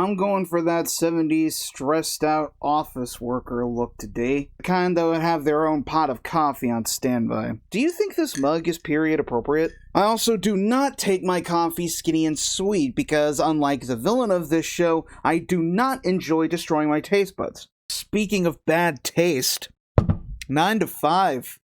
I'm going for that 70s stressed out office worker look today. The kind that would have their own pot of coffee on standby. Do you think this mug is period appropriate? I also do not take my coffee skinny and sweet because, unlike the villain of this show, I do not enjoy destroying my taste buds. Speaking of bad taste, 9 to 5.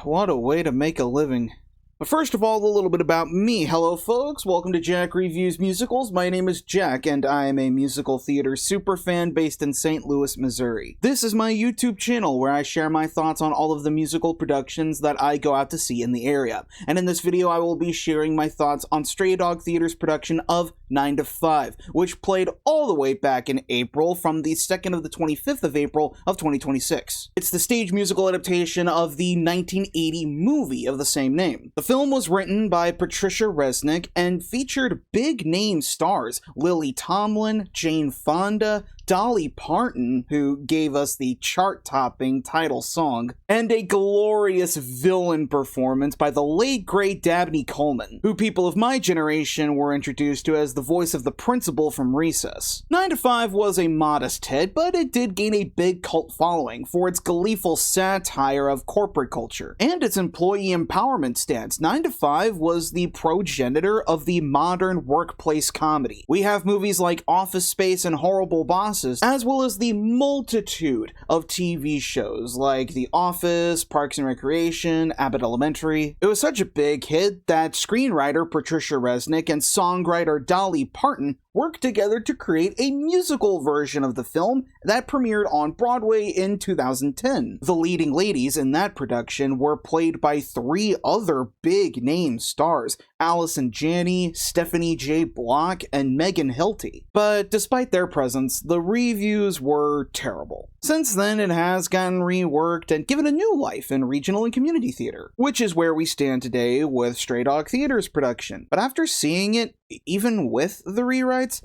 What a way to make a living. But first of all, a little bit about me. Hello folks, welcome to Jack Reviews Musicals. My name is Jack, and I am a musical theater superfan based in St. Louis, Missouri. This is my YouTube channel where I share my thoughts on all of the musical productions that I go out to see in the area. And in this video, I will be sharing my thoughts on Stray Dog Theater's production of 9 to 5, which played all the way back in April from the 2nd to the 25th of April of 2026. It's the stage musical adaptation of the 1980 movie of the same name. The film was written by Patricia Resnick and featured big-name stars Lily Tomlin, Jane Fonda, Dolly Parton, who gave us the chart-topping title song, and a glorious villain performance by the late great Dabney Coleman, who people of my generation were introduced to as the voice of the principal from Recess. 9 to 5 was a modest hit, but it did gain a big cult following for its gleeful satire of corporate culture and its employee empowerment stance. 9 to 5 was the progenitor of the modern workplace comedy. We have movies like Office Space and Horrible Bosses, as well as the multitude of TV shows like The Office, Parks and Recreation, Abbott Elementary. It was such a big hit that screenwriter Patricia Resnick and songwriter Dolly Parton worked together to create a musical version of the film that premiered on Broadway in 2010. The leading ladies in that production were played by 3 other big-name stars, Allison Janney, Stephanie J. Block, and Megan Hilty. But despite their presence, the reviews were terrible. Since then, it has gotten reworked and given a new life in regional and community theater, which is where we stand today with Stray Dog Theater's production. But after seeing it, even with the rewrites,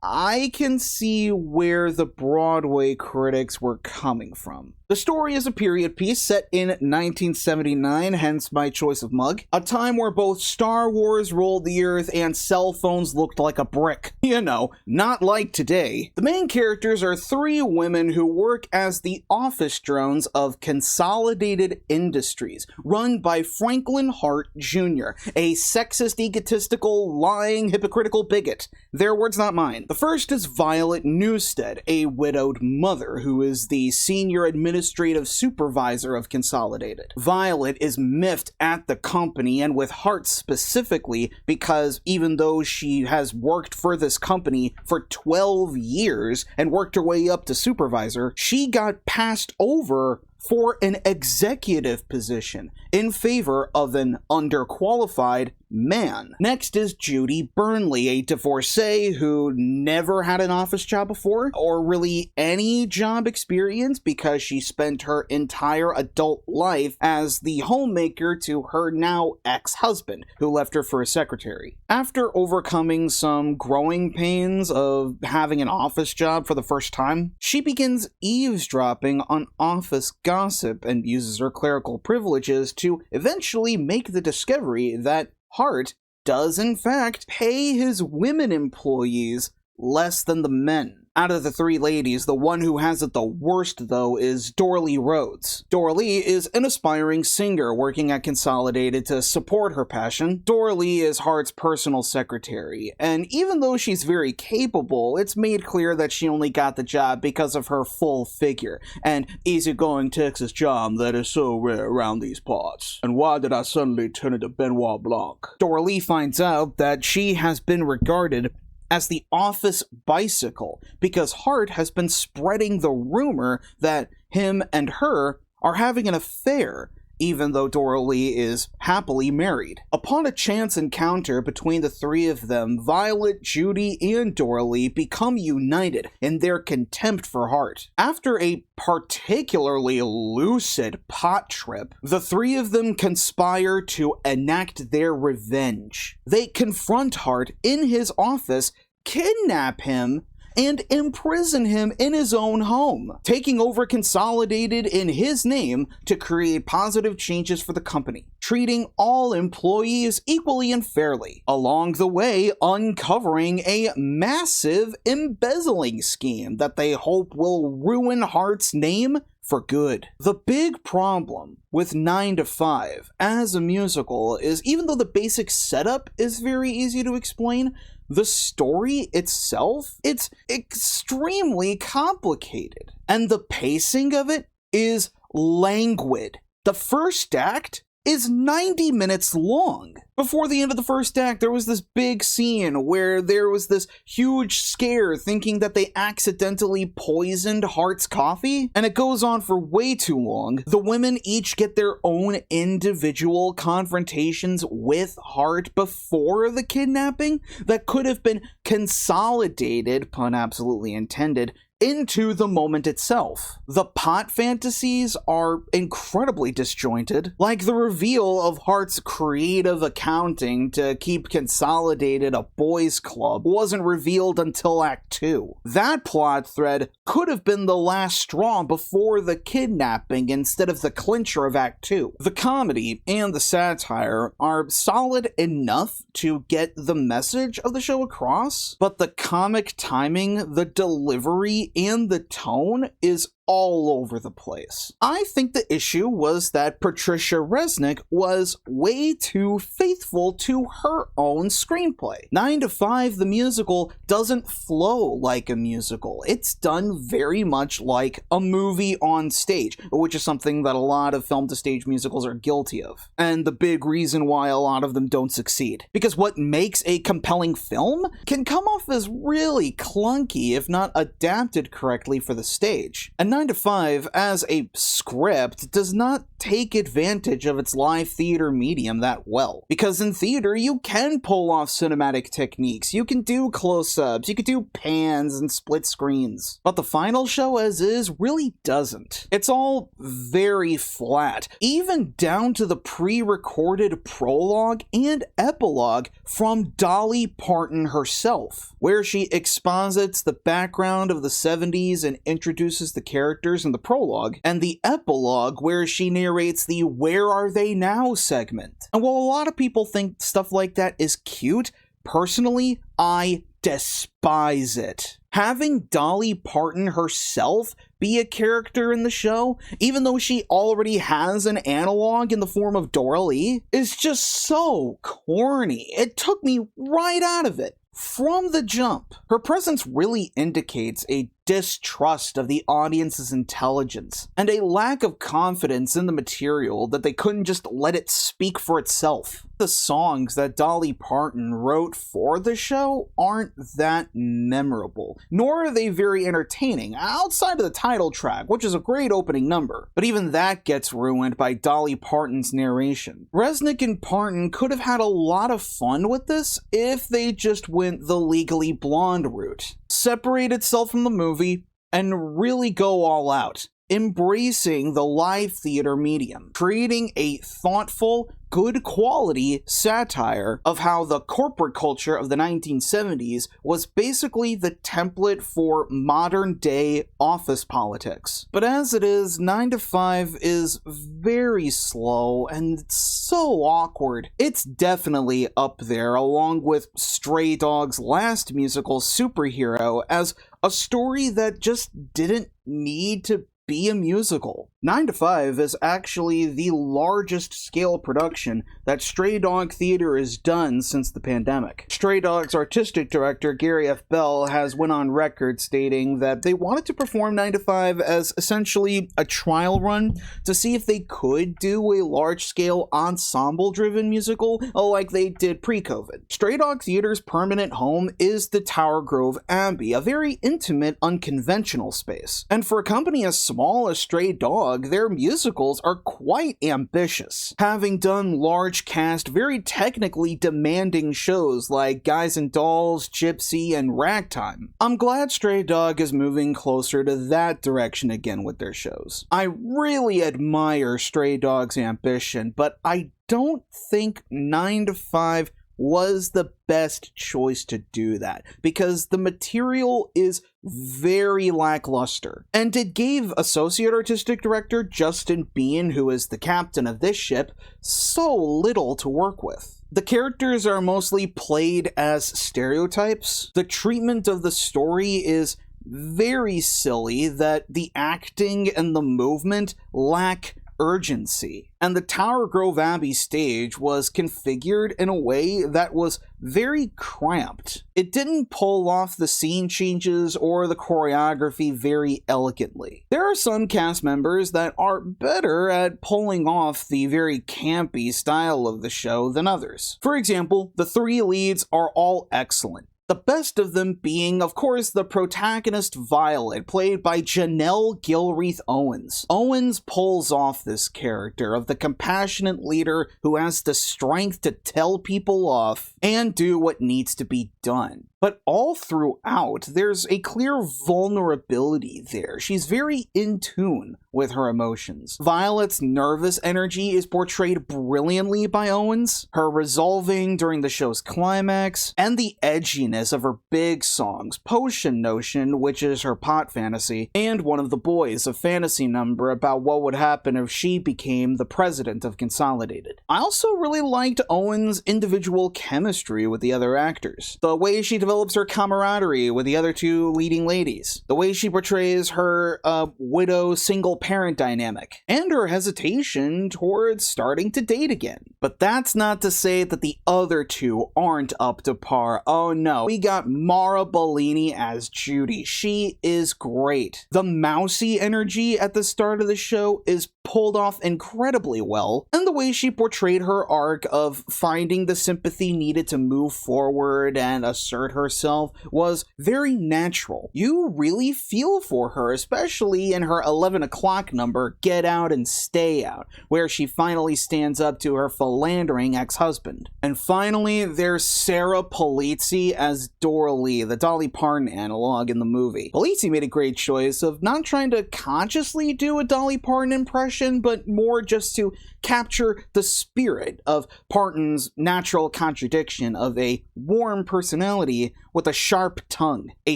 I can see where the Broadway critics were coming from. The story is a period piece set in 1979, hence my choice of mug, a time where both Star Wars ruled the earth and cell phones looked like a brick. You know, not like today. The main characters are 3 women who work as the office drones of Consolidated Industries, run by Franklin Hart Jr., a sexist, egotistical, lying, hypocritical bigot. Their words, not mine. The first is Violet Newstead, a widowed mother who is the senior administrative supervisor of Consolidated. Violet is miffed at the company and with Hart specifically because even though she has worked for this company for 12 years and worked her way up to supervisor, she got passed over for an executive position in favor of an underqualified man. Next is Judy Burnley, a divorcee who never had an office job before, or really any job experience because she spent her entire adult life as the homemaker to her now ex-husband, who left her for a secretary. After overcoming some growing pains of having an office job for the first time, she begins eavesdropping on office gossip and uses her clerical privileges to eventually make the discovery that Hart does in fact pay his women employees less than the men. Out of the 3 ladies, the one who has it the worst, though, is Dorley Rhodes. Dorley is an aspiring singer working at Consolidated to support her passion. Dorley is Hart's personal secretary, and even though she's very capable, it's made clear that she only got the job because of her full figure, and easygoing Texas charm that is so rare around these parts. And why did I suddenly turn into Benoit Blanc? Dorley finds out that she has been regarded as the office bicycle because Hart has been spreading the rumor that him and her are having an affair, even though Dorley is happily married. Upon a chance encounter between the 3 of them, Violet, Judy, and Dorley become united in their contempt for Hart. After a particularly lucid pot trip, the 3 of them conspire to enact their revenge. They confront Hart in his office, kidnap him, and imprison him in his own home, taking over Consolidated in his name to create positive changes for the company, treating all employees equally and fairly, along the way uncovering a massive embezzling scheme that they hope will ruin Hart's name for good. The big problem with 9 to 5 as a musical is, even though the basic setup is very easy to explain, the story itself, it's extremely complicated. And the pacing of it is languid. The first act is 90 minutes long. Before the end of the first act, there was this big scene where there was this huge scare thinking that they accidentally poisoned Hart's coffee, and it goes on for way too long. The women each get their own individual confrontations with Hart before the kidnapping that could have been consolidated, pun absolutely intended, into the moment itself. The pot fantasies are incredibly disjointed, like the reveal of Hart's creative accounting to keep Consolidated a boys' club wasn't revealed until Act 2. That plot thread could have been the last straw before the kidnapping instead of the clincher of Act 2. The comedy and the satire are solid enough to get the message of the show across, but the comic timing, the delivery, and the tone is all over the place. I think the issue was that Patricia Resnick was way too faithful to her own screenplay. 9 to 5, the musical, doesn't flow like a musical. It's done very much like a movie on stage, which is something that a lot of film-to-stage musicals are guilty of. And the big reason why a lot of them don't succeed. Because what makes a compelling film can come off as really clunky if not adapted correctly for the stage. And 9 to 5, as a script, does not take advantage of its live theater medium that well. Because in theater, you can pull off cinematic techniques, you can do close-ups, you can do pans and split screens. But the final show as is really doesn't. It's all very flat, even down to the pre-recorded prologue and epilogue from Dolly Parton herself, where she exposits the background of the 70s and introduces the characters in the prologue, and the epilogue where she narrates the "Where Are They Now" segment. And while a lot of people think stuff like that is cute, personally, I despise it. Having Dolly Parton herself be a character in the show, even though she already has an analog in the form of Dora Lee, is just so corny. It took me right out of it. From the jump, her presence really indicates a distrust of the audience's intelligence and a lack of confidence in the material that they couldn't just let it speak for itself. The songs that Dolly Parton wrote for the show aren't that memorable, nor are they very entertaining, outside of the title track, which is a great opening number, but even that gets ruined by Dolly Parton's narration. Resnick and Parton could have had a lot of fun with this if they just went the Legally Blonde route. Separate itself from the movie and really go all out, embracing the live theater medium, creating a thoughtful, good quality satire of how the corporate culture of the 1970s was basically the template for modern day office politics. But as it is, 9 to 5 is very slow and it's so awkward. It's definitely up there along with Stray Dog's last musical, Superhero, as a story that just didn't need to be a musical. 9 to 5 is actually the largest scale production that Stray Dog Theater has done since the pandemic. Stray Dog's artistic director, Gary F. Bell, has went on record stating that they wanted to perform 9 to 5 as essentially a trial run to see if they could do a large-scale ensemble-driven musical like they did pre-COVID. Stray Dog Theater's permanent home is the Tower Grove Abbey, a very intimate, unconventional space. And for a company as small as Stray Dog, their musicals are quite ambitious, having done large cast, very technically demanding shows like Guys and Dolls, Gypsy, and Ragtime. I'm glad Stray Dog is moving closer to that direction again with their shows. I really admire Stray Dog's ambition, but I don't think 9 to 5 was the best choice to do that, because the material is very lackluster. And it gave Associate Artistic Director Justin Bean, who is the captain of this ship, so little to work with. The characters are mostly played as stereotypes. The treatment of the story is very silly, that the acting and the movement lack urgency. And the Tower Grove Abbey stage was configured in a way that was very cramped. It didn't pull off the scene changes or the choreography very elegantly. There are some cast members that are better at pulling off the very campy style of the show than others. For example, the three leads are all excellent. The best of them being, of course, the protagonist Violet, played by Janelle Gilreath Owens. Owens pulls off this character of the compassionate leader who has the strength to tell people off and do what needs to be done. But all throughout, there's a clear vulnerability there. She's very in tune with her emotions. Violet's nervous energy is portrayed brilliantly by Owens, her resolving during the show's climax, and the edginess of her big songs, Potion Notion, which is her pot fantasy, and One of the Boys, a fantasy number about what would happen if she became the president of Consolidated. I also really liked Owens' individual chemistry with the other actors. The way she develops her camaraderie with the other two leading ladies, the way she portrays her widow single parent dynamic, and her hesitation towards starting to date again. But that's not to say that the other two aren't up to par. Oh no, we got Mara Bellini as Judy. She is great. The mousy energy at the start of the show is pulled off incredibly well, and the way she portrayed her arc of finding the sympathy needed to move forward and assert herself was very natural. You really feel for her, especially in her 11 o'clock number, Get Out and Stay Out, where she finally stands up to her philandering ex-husband. And finally, there's Sarah Polizzi as Dorley, the Dolly Parton analog in the movie. Polizzi made a great choice of not trying to consciously do a Dolly Parton impression, but more just to capture the spirit of Parton's natural contradiction of a warm personality with a sharp tongue, a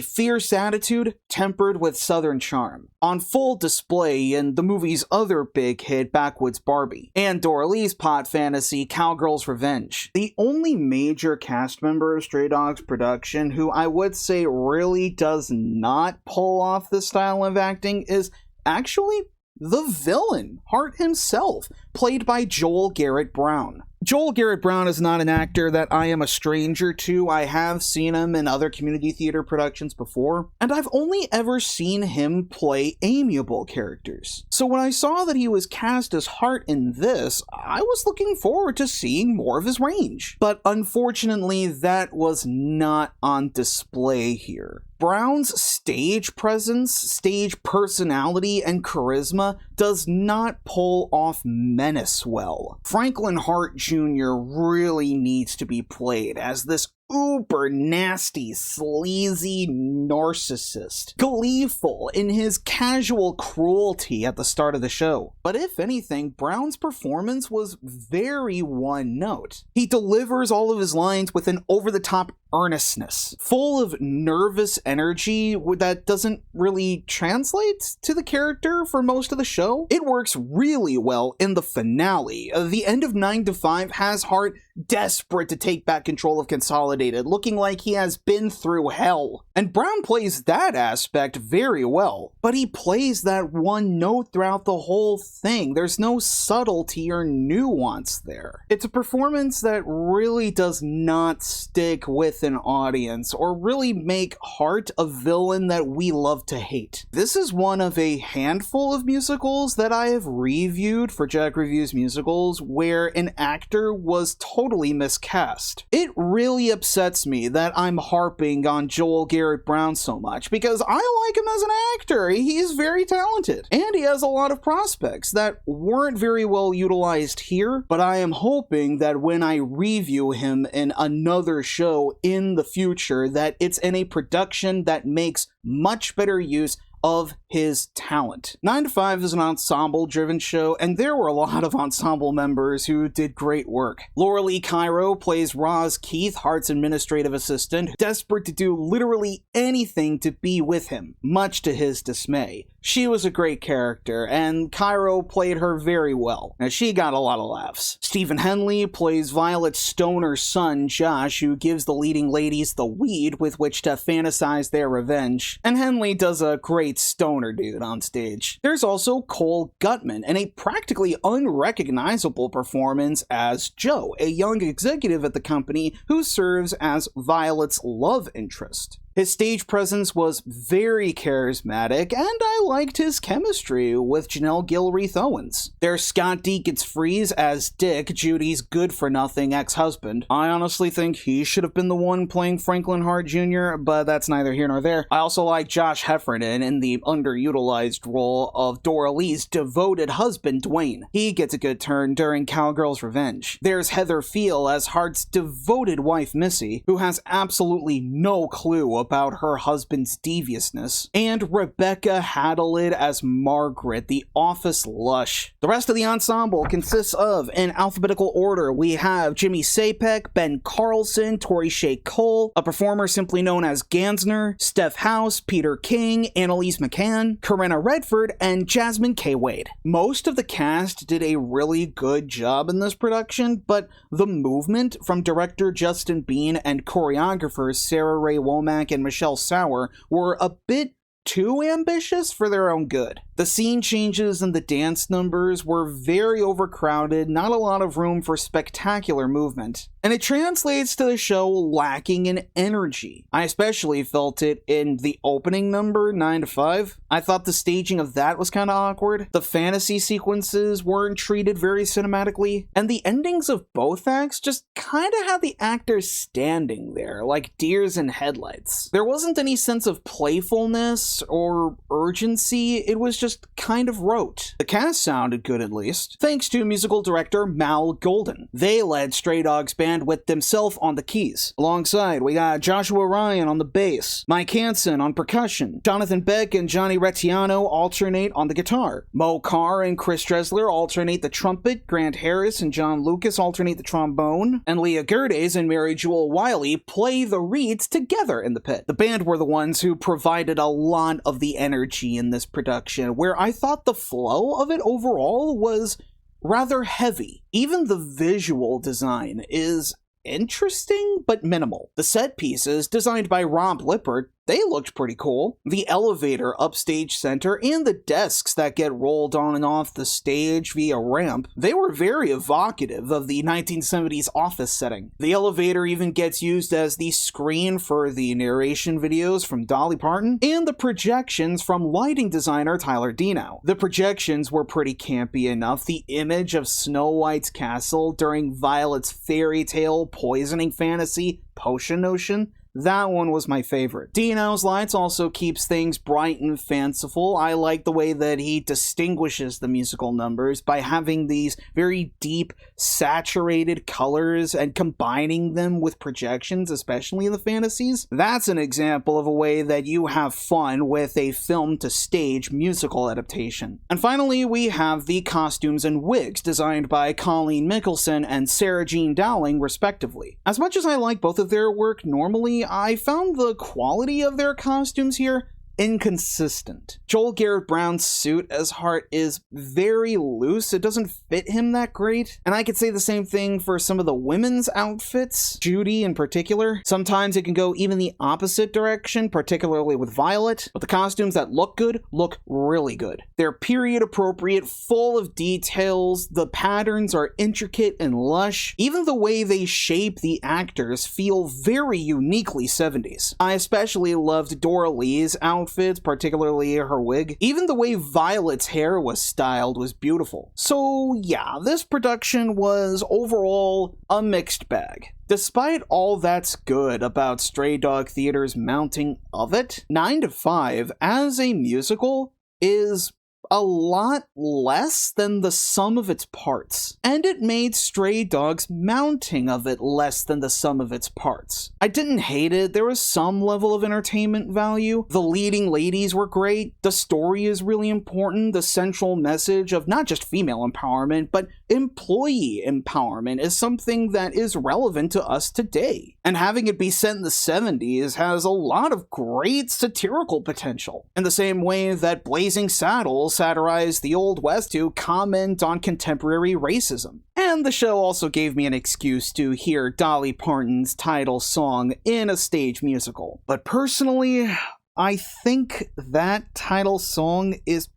fierce attitude tempered with southern charm, on full display in the movie's other big hit, Backwoods Barbie, and Dorley's pot fantasy, Cowgirl's Revenge. The only major cast member of Stray Dogs production who I would say really does not pull off this style of acting is actually the villain, Hart himself, played by Joel Garrett Brown. Joel Garrett Brown is not an actor that I am a stranger to. I have seen him in other community theater productions before, and I've only ever seen him play amiable characters. So when I saw that he was cast as Hart in this, I was looking forward to seeing more of his range. But unfortunately, that was not on display here. Brown's stage presence, stage personality, and charisma does not pull off menace well. Franklin Hart Jr. really needs to be played as this uber nasty, sleazy narcissist, gleeful in his casual cruelty at the start of the show. But if anything, Brown's performance was very one note. He delivers all of his lines with an over-the-top earnestness, full of nervous energy that doesn't really translate to the character for most of the show. It works really well in the finale. The end of 9 to 5 has Hart desperate to take back control of Consolidated, looking like he has been through hell. And Brown plays that aspect very well, but he plays that one note throughout the whole thing. There's no subtlety or nuance there. It's a performance that really does not stick with an audience or really make Hart a villain that we love to hate. This is one of a handful of musicals that I have reviewed for Jack Reviews Musicals where an actor was totally miscast. It really upsets me that I'm harping on Joel Garrett Brown so much because I like him as an actor. He's very talented and he has a lot of prospects that weren't very well utilized here, but I am hoping that when I review him in another show in the future that it's in a production that makes much better use of his talent. 9 to 5 is an ensemble-driven show, and there were a lot of ensemble members who did great work. Laura Lee Cairo plays Roz Keith, Hart's administrative assistant, desperate to do literally anything to be with him, much to his dismay. She was a great character, and Cairo played her very well. Now, she got a lot of laughs. Stephen Henley plays Violet Stoner's son, Josh, who gives the leading ladies the weed with which to fantasize their revenge. And Henley does a great stoner dude on stage. There's also Cole Gutman, and a practically unrecognizable performance as Joe, a young executive at the company who serves as Violet's love interest. His stage presence was very charismatic, and I liked his chemistry with Janelle Gilreath Owens. There's Scott Deakins-Fries as Dick, Judy's good-for-nothing ex-husband. I honestly think he should have been the one playing Franklin Hart Jr., but that's neither here nor there. I also like Josh Heffernan in the underutilized role of Dora Lee's devoted husband, Dwayne. He gets a good turn during Cowgirl's Revenge. There's Heather Feel as Hart's devoted wife, Missy, who has absolutely no clue about her husband's deviousness, and Rebecca Hadlid as Margaret, the office lush. The rest of the ensemble consists of, in alphabetical order, we have Jimmy Sapek, Ben Carlson, Tori Shea Cole, a performer simply known as Gansner, Steph House, Peter King, Annalise McCann, Corinna Redford, and Jasmine K. Wade. Most of the cast did a really good job in this production, but the movement from director Justin Bean and choreographers Sarah Ray Womack and Michelle Sauer were a bit too ambitious for their own good. The scene changes and the dance numbers were very overcrowded, not a lot of room for spectacular movement. And it translates to the show lacking in energy. I especially felt it in the opening number, 9 to 5. I thought the staging of that was kind of awkward. The fantasy sequences weren't treated very cinematically. And the endings of both acts just kind of had the actors standing there, like deers in headlights. There wasn't any sense of playfulness or urgency, it was just kind of rote. The cast sounded good at least, thanks to musical director Mal Golden. They led Stray Dogs Band with themselves on the keys. Alongside, we got Joshua Ryan on the bass, Mike Hansen on percussion, Jonathan Beck and Johnny Rettiano alternate on the guitar, Mo Carr and Chris Dressler alternate the trumpet, Grant Harris and John Lucas alternate the trombone, and Leah Gerdes and Mary Jewel Wiley play the reeds together in the pit. The band were the ones who provided a lot of the energy in this production, where I thought the flow of it overall was rather heavy. Even the visual design is interesting but minimal. The set pieces, designed by Rob Lippert, they looked pretty cool. The elevator upstage center and the desks that get rolled on and off the stage via ramp, they were very evocative of the 1970s office setting. The elevator even gets used as the screen for the narration videos from Dolly Parton and the projections from lighting designer Tyler Dino. The projections were pretty campy enough. The image of Snow White's castle during Violet's fairy tale poisoning fantasy potion notion, that one was my favorite. Dino's lights also keeps things bright and fanciful. I like the way that he distinguishes the musical numbers by having these very deep, saturated colors and combining them with projections, especially in the fantasies. That's an example of a way that you have fun with a film-to-stage musical adaptation. And finally, we have the costumes and wigs designed by Colleen Mickelson and Sarah Jean Dowling, respectively. As much as I like both of their work normally, I found the quality of their costumes here inconsistent. Joel Garrett Brown's suit as Hart is very loose. It doesn't fit him that great. And I could say the same thing for some of the women's outfits, Judy in particular. Sometimes it can go even the opposite direction, particularly with Violet. But the costumes that look good look really good. They're period appropriate, full of details. The patterns are intricate and lush. Even the way they shape the actors feel very uniquely 70s. I especially loved Dora Lee's outfits, particularly her wig. Even the way Violet's hair was styled was beautiful. So yeah, this production was overall a mixed bag. Despite all that's good about Stray Dog Theater's mounting of it, 9 to 5 as a musical is a lot less than the sum of its parts, and it made Stray Dog's mounting of it less than the sum of its parts. I didn't hate it, there was some level of entertainment value, the leading ladies were great, the story is really important, the central message of not just female empowerment, but employee empowerment is something that is relevant to us today. And having it be set in the 70s has a lot of great satirical potential, in the same way that Blazing Saddles satirized the Old West to comment on contemporary racism. And the show also gave me an excuse to hear Dolly Parton's title song in a stage musical. But personally, I think that title song is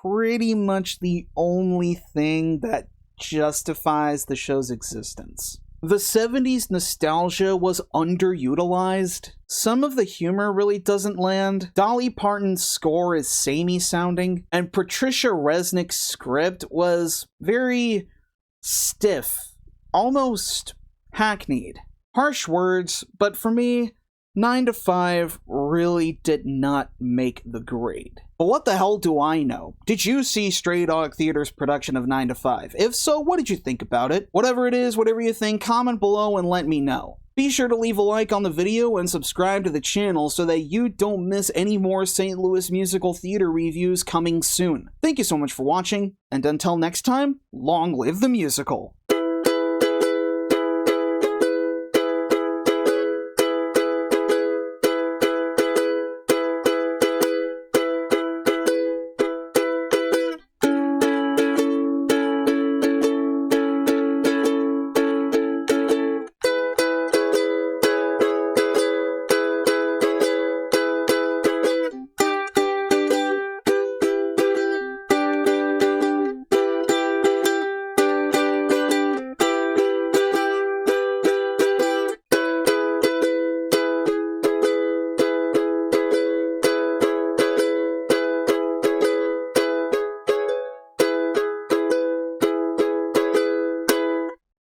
pretty much the only thing that justifies the show's existence. The 70s nostalgia was underutilized. Some of the humor really doesn't land. Dolly Parton's score is samey sounding, and Patricia Resnick's script was very stiff, almost hackneyed. Harsh words, but for me, 9 to 5 really did not make the grade. But what the hell do I know? Did you see Stray Dog Theater's production of 9 to 5? If so, what did you think about it? Whatever it is, whatever you think, comment below and let me know. Be sure to leave a like on the video and subscribe to the channel so that you don't miss any more St. Louis musical theater reviews coming soon. Thank you so much for watching, and until next time, long live the musical!